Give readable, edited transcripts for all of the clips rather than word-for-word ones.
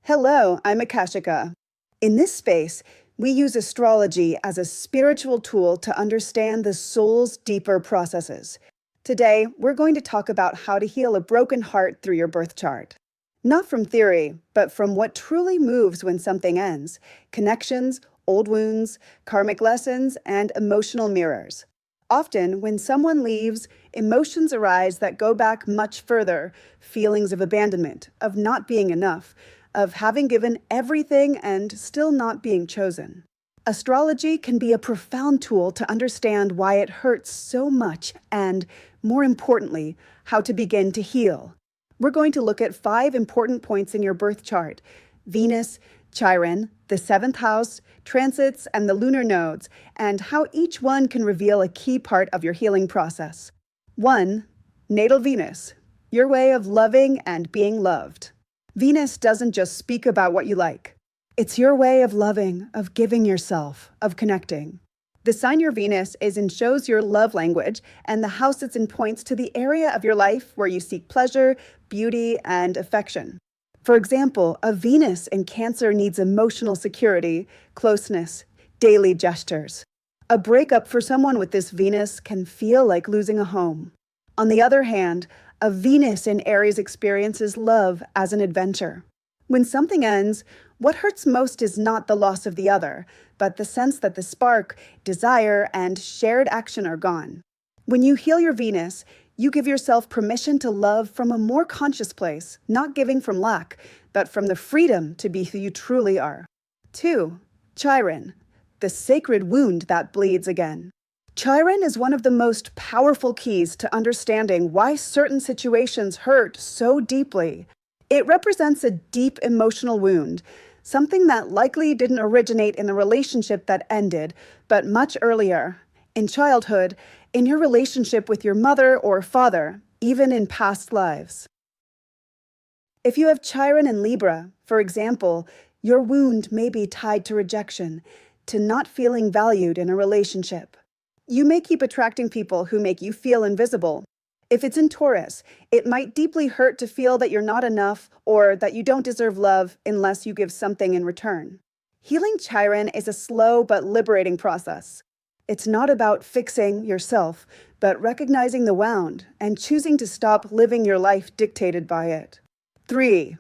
Hello, I'm Akashika. In this space, we use astrology as a spiritual tool to understand the soul's deeper processes. Today, we're going to talk about how to heal a broken heart through your birth chart. Not from theory, but from what truly moves when something ends: connections, old wounds, karmic lessons, and emotional mirrors. Often, when someone leaves, emotions arise that go back much further: feelings of abandonment, of not being enough, of having given everything and still not being chosen. Astrology can be a profound tool to understand why it hurts so much and, more importantly, how to begin to heal. We're going to look at 5 important points in your birth chart: Venus, Chiron, the 7th house, transits, and the lunar nodes, and how each one can reveal a key part of your healing process. 1. Natal Venus, your way of loving and being loved. Venus doesn't just speak about what you like. It's your way of loving, of giving yourself, of connecting. The sign your Venus is in shows your love language, and the house it's in points to the area of your life where you seek pleasure, beauty, and affection. For example, a Venus in Cancer needs emotional security, closeness, daily gestures. A breakup for someone with this Venus can feel like losing a home. On the other hand, a Venus in Aries experiences love as an adventure. When something ends, what hurts most is not the loss of the other, but the sense that the spark, desire, and shared action are gone. When you heal your Venus, you give yourself permission to love from a more conscious place, not giving from lack, but from the freedom to be who you truly are. 2. Chiron, the sacred wound that bleeds again. Chiron is one of the most powerful keys to understanding why certain situations hurt so deeply. It represents a deep emotional wound, something that likely didn't originate in the relationship that ended, but much earlier, in childhood, in your relationship with your mother or father, even in past lives. If you have Chiron in Libra, for example, your wound may be tied to rejection, to not feeling valued in a relationship. You may keep attracting people who make you feel invisible. If it's in Taurus, it might deeply hurt to feel that you're not enough or that you don't deserve love unless you give something in return. Healing Chiron is a slow but liberating process. It's not about fixing yourself, but recognizing the wound and choosing to stop living your life dictated by it. 3.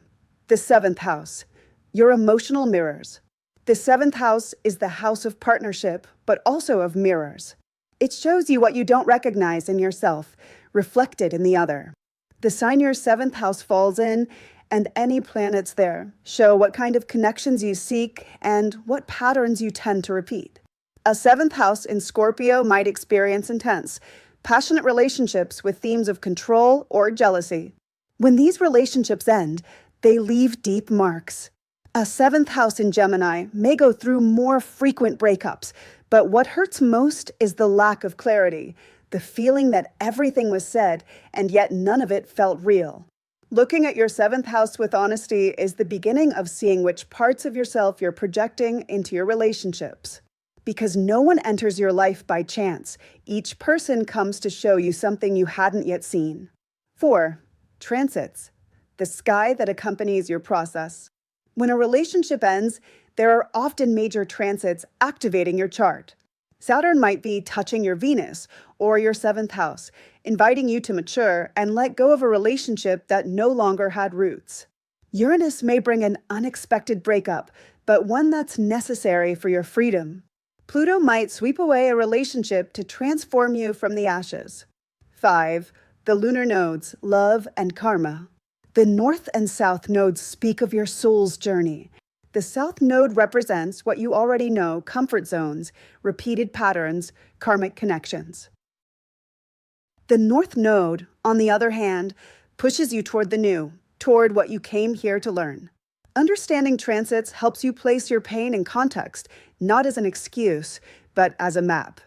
The 7th house, your emotional mirrors. The 7th house is the house of partnership, but also of mirrors. It shows you what you don't recognize in yourself, reflected in the other. The sign your 7th house falls in, and any planets there, show what kind of connections you seek and what patterns you tend to repeat. A 7th house in Scorpio might experience intense, passionate relationships with themes of control or jealousy. When these relationships end, they leave deep marks. A 7th house in Gemini may go through more frequent breakups, but what hurts most is the lack of clarity, the feeling that everything was said and yet none of it felt real. Looking at your 7th house with honesty is the beginning of seeing which parts of yourself you're projecting into your relationships. Because no one enters your life by chance, each person comes to show you something you hadn't yet seen. 4. Transits, the sky that accompanies your process. When a relationship ends, there are often major transits activating your chart. Saturn might be touching your Venus or your 7th house, inviting you to mature and let go of a relationship that no longer had roots. Uranus may bring an unexpected breakup, but one that's necessary for your freedom. Pluto might sweep away a relationship to transform you from the ashes. 5. The lunar nodes, love and karma. The North and South nodes speak of your soul's journey. The South node represents what you already know: comfort zones, repeated patterns, karmic connections. The North node, on the other hand, pushes you toward the new, toward what you came here to learn. Understanding transits helps you place your pain in context, not as an excuse, but as a map.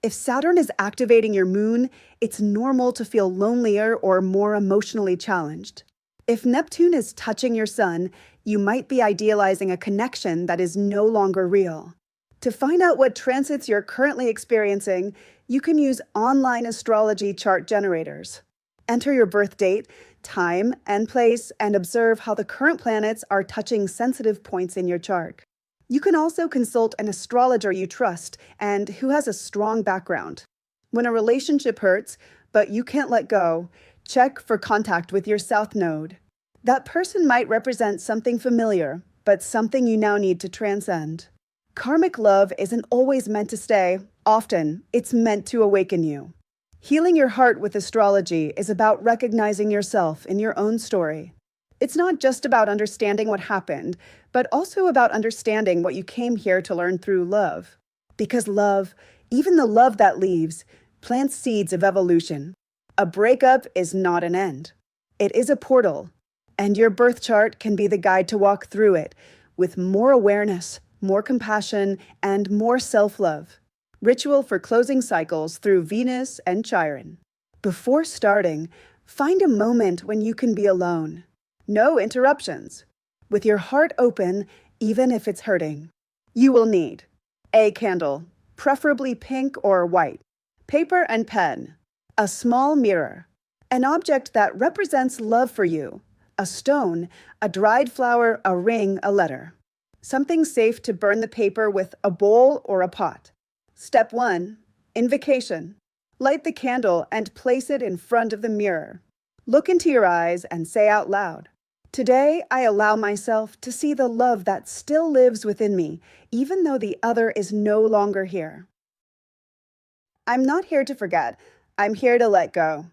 If Saturn is activating your moon, it's normal to feel lonelier or more emotionally challenged. If Neptune is touching your sun, you might be idealizing a connection that is no longer real. To find out what transits you're currently experiencing, you can use online astrology chart generators. Enter your birth date, time and place, and observe how the current planets are touching sensitive points in your chart. You can also consult an astrologer you trust and who has a strong background. When a relationship hurts, but you can't let go, check for contact with your South Node. That person might represent something familiar, but something you now need to transcend. Karmic love isn't always meant to stay. Often, it's meant to awaken you. Healing your heart with astrology is about recognizing yourself in your own story. It's not just about understanding what happened, but also about understanding what you came here to learn through love. Because love, even the love that leaves, plants seeds of evolution. A breakup is not an end. It is a portal, and your birth chart can be the guide to walk through it with more awareness, more compassion, and more self-love. Ritual for closing cycles through Venus and Chiron. Before starting, find a moment when you can be alone. No interruptions. With your heart open, even if it's hurting. You will need a candle, preferably pink or white, paper and pen, a small mirror, an object that represents love for you, a stone, a dried flower, a ring, a letter. Something safe to burn the paper with, a bowl or a pot. Step 1. Invocation. Light the candle and place it in front of the mirror. Look into your eyes and say out loud, "Today I allow myself to see the love that still lives within me, even though the other is no longer here." I'm not here to forget. I'm here to let go.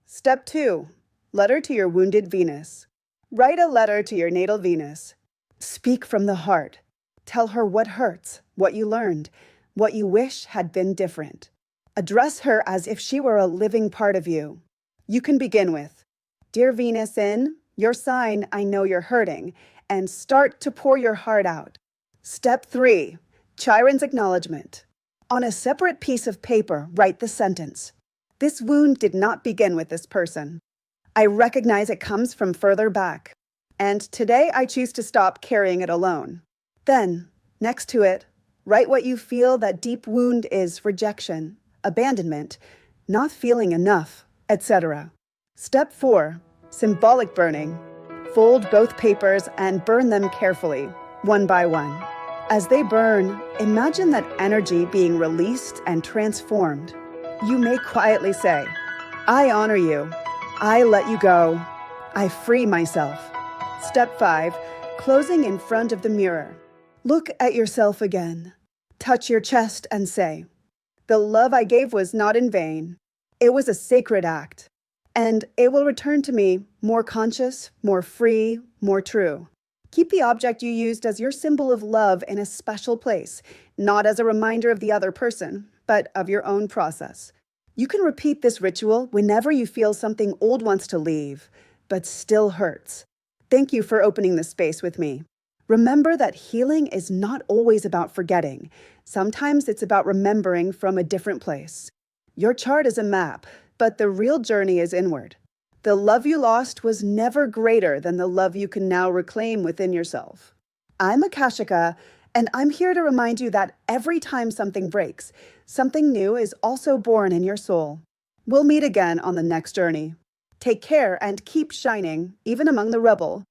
Step 2. Letter to your wounded Venus. Write a letter to your natal Venus. Speak from the heart. Tell her what hurts, what you learned, what you wish had been different. Address her as if she were a living part of you. You can begin with, "Dear Venus in, your sign, I know you're hurting," and start to pour your heart out. Step 3. Chiron's acknowledgement. On a separate piece of paper, write the sentence, "This wound did not begin with this person. I recognize it comes from further back, and today I choose to stop carrying it alone." Then, next to it, write what you feel that deep wound is: rejection, abandonment, not feeling enough, etc. Step 4. Symbolic burning. Fold both papers and burn them carefully, one by one. As they burn, imagine that energy being released and transformed. You may quietly say, "I honor you. I let you go. I free myself." Step 5. Closing in front of the mirror. Look at yourself again. Touch your chest and say, "The love I gave was not in vain. It was a sacred act. And it will return to me more conscious, more free, more true." Keep the object you used as your symbol of love in a special place, not as a reminder of the other person, but of your own process. You can repeat this ritual whenever you feel something old wants to leave, but still hurts. Thank you for opening this space with me. Remember that healing is not always about forgetting. Sometimes it's about remembering from a different place. Your chart is a map, but the real journey is inward. The love you lost was never greater than the love you can now reclaim within yourself. I'm Akashika, and I'm here to remind you that every time something breaks, something new is also born in your soul. We'll meet again on the next journey. Take care and keep shining, even among the rubble.